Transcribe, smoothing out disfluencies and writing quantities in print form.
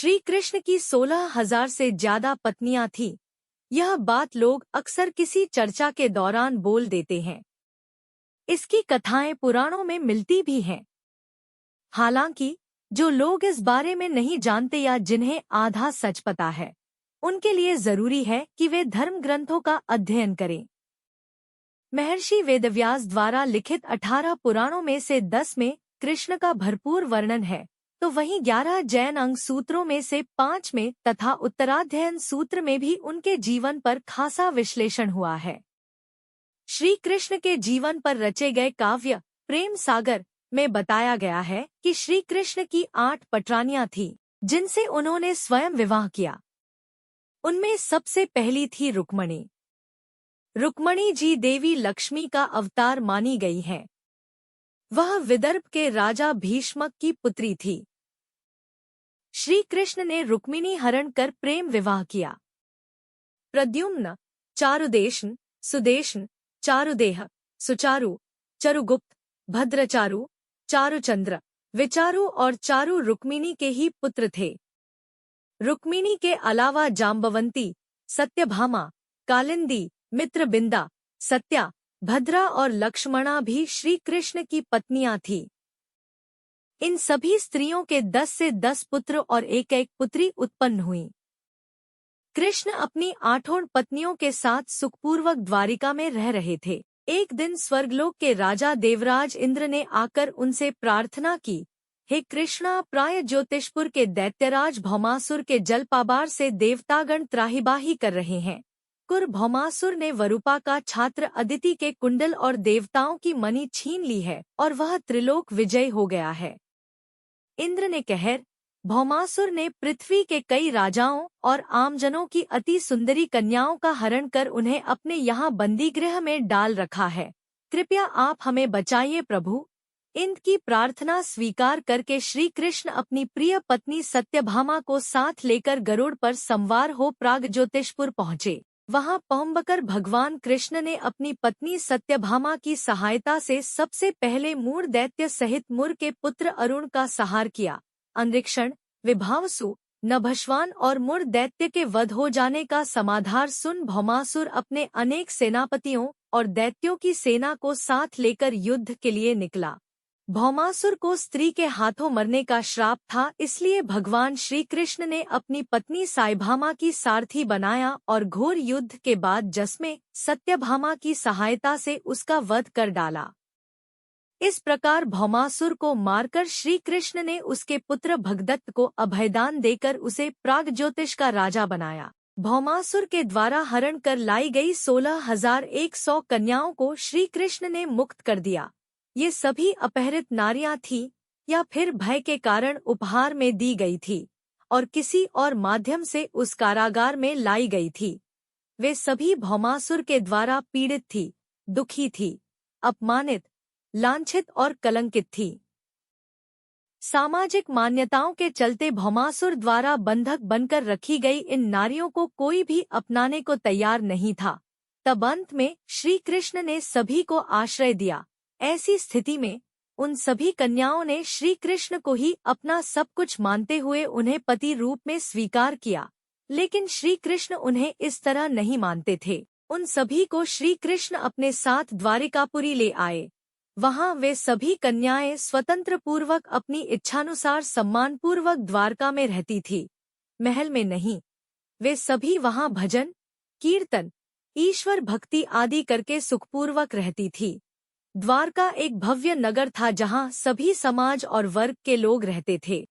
श्री कृष्ण की 16,000 से ज्यादा पत्नियां थीं। यह बात लोग अक्सर किसी चर्चा के दौरान बोल देते हैं। इसकी कथाएं पुराणों में मिलती भी हैं। हालांकि जो लोग इस बारे में नहीं जानते या जिन्हें आधा सच पता है, उनके लिए जरूरी है कि वे धर्म ग्रंथों का अध्ययन करें। महर्षि वेदव्यास द्वारा लिखित 18 पुराणों में से 10 में कृष्ण का भरपूर वर्णन है, तो वहीं 11 जैन अंग सूत्रों में से 5 में तथा उत्तराध्ययन सूत्र में भी उनके जीवन पर खासा विश्लेषण हुआ है। श्री कृष्ण के जीवन पर रचे गए काव्य प्रेम सागर में बताया गया है कि श्री कृष्ण की 8 पटरानियां थीं, जिनसे उन्होंने स्वयं विवाह किया। उनमें सबसे पहली थी रुक्मणी। रुक्मणी जी देवी लक्ष्मी का अवतार मानी गई है। वह विदर्भ के राजा भीष्मक की पुत्री थी। श्री कृष्ण ने रुक्मिणी हरण कर प्रेम विवाह किया। प्रद्युम्न, चारुदेशन, सुदेशन, चारुदेह, सुचारु, चरुगुप्त, भद्रचारु, चारुचंद्र, विचारु और चारु रुक्मिणी के ही पुत्र थे। रुक्मिणी के अलावा जाम्बवंती, सत्यभामा, कालिंदी, मित्रबिंदा, सत्या, भद्रा और लक्ष्मणा भी श्री कृष्ण की पत्नियां थीं। इन सभी स्त्रियों के 10 से 10 पुत्र और एक एक पुत्री उत्पन्न हुई। कृष्ण अपनी 8 पत्नियों के साथ सुखपूर्वक द्वारिका में रह रहे थे। एक दिन स्वर्गलोक के राजा देवराज इंद्र ने आकर उनसे प्रार्थना की, हे कृष्णा, प्राय ज्योतिषपुर के दैत्यराज भौमासुर के जलपाबार से देवतागण त्राहिबाही कर रहे हैं। कुर भौमासुर ने वरुपा का छात्र अदिति के कुंडल और देवताओं की मणि छीन ली है और वह त्रिलोक विजय हो गया है। इंद्र ने कहर, भौमासुर ने पृथ्वी के कई राजाओं और आमजनों की अति सुंदरी कन्याओं का हरण कर उन्हें अपने यहाँ बंदीगृह में डाल रखा है। कृपया आप हमें बचाइए प्रभु। इंद्र की प्रार्थना स्वीकार करके श्री कृष्ण अपनी प्रिय पत्नी सत्यभामा को साथ लेकर गरुड़ पर सवार हो प्रागज्योतिषपुर पहुँचे। वहां पहुंचकर भगवान कृष्ण ने अपनी पत्नी सत्यभामा की सहायता से सबसे पहले मूढ़ दैत्य सहित मुर के पुत्र अरुण का संहार किया। अंतरिक्षण, विभावसु, नभस्वान और मूढ़ दैत्य के वध हो जाने का समाचार सुन भौमासुर अपने अनेक सेनापतियों और दैत्यों की सेना को साथ लेकर युद्ध के लिए निकला। भौमासुर को स्त्री के हाथों मरने का श्राप था, इसलिए भगवान श्री कृष्ण ने अपनी पत्नी सायभामा की सारथी बनाया और घोर युद्ध के बाद जसमें सत्यभामा की सहायता से उसका वध कर डाला। इस प्रकार भौमासुर को मारकर श्री कृष्ण ने उसके पुत्र भगदत्त को अभयदान देकर उसे प्रागज्योतिष का राजा बनाया। भौमासुर के द्वारा हरण कर लाई गई 16,100 कन्याओं को श्री कृष्ण ने मुक्त कर दिया। ये सभी अपहरित नारियां थीं या फिर भय के कारण उपहार में दी गई थी और किसी और माध्यम से उस कारागार में लाई गई थी। वे सभी भौमासुर के द्वारा पीड़ित थी, दुखी थी, अपमानित, लांछित और कलंकित थी। सामाजिक मान्यताओं के चलते भौमासुर द्वारा बंधक बनकर रखी गई इन नारियों को कोई भी अपनाने को तैयार नहीं था। तब अंत में श्री कृष्ण ने सभी को आश्रय दिया। ऐसी स्थिति में उन सभी कन्याओं ने श्री कृष्ण को ही अपना सब कुछ मानते हुए उन्हें पति रूप में स्वीकार किया, लेकिन श्री कृष्ण उन्हें इस तरह नहीं मानते थे। उन सभी को श्री कृष्ण अपने साथ द्वारिकापुरी ले आए। वहां वे सभी कन्याएं स्वतंत्र पूर्वक अपनी इच्छानुसार सम्मानपूर्वक द्वारका में रहती थी, महल में नहीं। वे सभी वहां भजन, कीर्तन, ईश्वर भक्ति आदि करके सुखपूर्वक रहती थी। द्वारका एक भव्य नगर था जहां सभी समाज और वर्ग के लोग रहते थे।